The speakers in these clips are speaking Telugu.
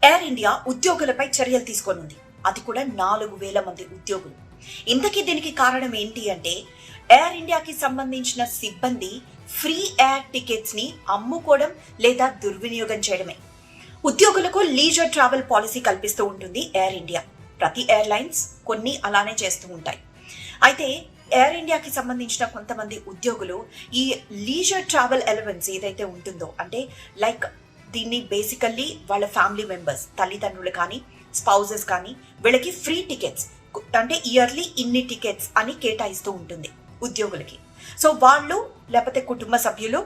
ఎయిర్ ఇండియా ఉద్యోగులపై చర్యలు తీసుకోనుంది. అది కూడా 4,000 మంది ఉద్యోగులు. ఇంతకీ దీనికి కారణం ఏంటి అంటే, ఎయిర్ ఇండియాకి సంబంధించిన సిబ్బంది ఫ్రీ ఎయిర్ టికెట్స్ ని అమ్ముకోవడం లేదా దుర్వినియోగం చేయడమే. ఉద్యోగులకు లీజర్ ట్రావెల్ పాలసీ కల్పిస్తూ ఉంటుంది ఎయిర్ ఇండియా. ప్రతి ఎయిర్లైన్స్ కొన్ని అలానే చేస్తూ ఉంటాయి. అయితే ఎయిర్ ఇండియాకి సంబంధించిన కొంతమంది ఉద్యోగులు ఈ లీజర్ ట్రావెల్ ఎలవెన్స్ ఏదైతే ఉంటుందో, అంటే లైక్ దీన్ని బేసికల్లీ వాళ్ళ ఫ్యామిలీ మెంబర్స్, తల్లిదండ్రులు కానీ స్పౌజెస్ కానీ వీళ్ళకి ఫ్రీ టికెట్స్, అంటే ఇయర్లీ ఇన్ని టికెట్స్ అని కేటాయిస్తూ ఉంటుంది ఉద్యోగులకి. సో వాళ్ళు లేకపోతే కుటుంబ సభ్యులు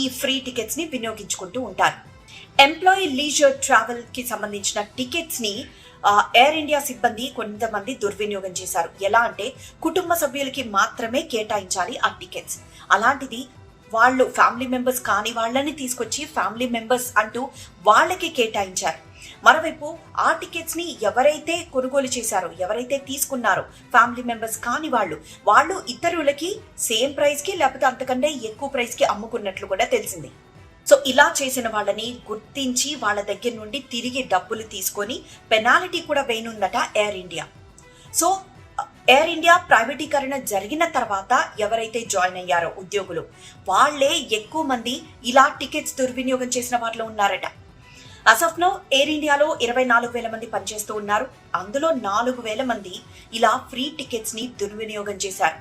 ఈ ఫ్రీ టికెట్స్ ని వినియోగించుకుంటూ ఉంటారు. ఎంప్లాయీ లీజర్ ట్రావెల్ కి సంబంధించిన టికెట్స్ ని ఎయిర్ ఇండియా సిబ్బంది కొంతమంది దుర్వినియోగం చేశారు. ఎలా అంటే కుటుంబ సభ్యులకి మాత్రమే కేటాయించాలి ఆ టికెట్స్. అలాంటిది వాళ్ళు ఫ్యామిలీ మెంబర్స్ కాని వాళ్ళని తీసుకొచ్చి ఫ్యామిలీ మెంబర్స్ అంటూ వాళ్ళకి కేటాయించారు. మరోవైపు ఆ టికెట్స్ ని ఎవరైతే కొనుగోలు చేశారో, ఎవరైతే తీసుకున్నారో ఫ్యామిలీ మెంబర్స్ కాని వాళ్ళు ఇతరులకి సేమ్ ప్రైస్ కి లేకపోతే అంతకంటే ఎక్కువ ప్రైస్ కి అమ్ముకున్నట్లు కూడా తెలిసింది. సో ఇలా చేసిన వాళ్ళని గుర్తించి వాళ్ళ దగ్గర నుండి తిరిగి డబ్బులు తీసుకొని పెనాల్టీ కూడా వేయనుందట air India. So air India ప్రైవేటీకరణ జరిగిన తర్వాత ఎవరైతే జాయిన్ అయ్యారో ఉద్యోగులు, వాళ్లే ఎక్కువ మంది ఇలా టికెట్స్ దుర్వినియోగం చేసిన వారిలో ఉన్నారట. అస్ ఆఫ్ నౌ ఎయిర్ ఇండియాలో 24,000 మంది పనిచేస్తూ ఉన్నారు. అందులో 4,000 మంది ఇలా ఫ్రీ టికెట్స్ ని దుర్వినియోగం చేశారు.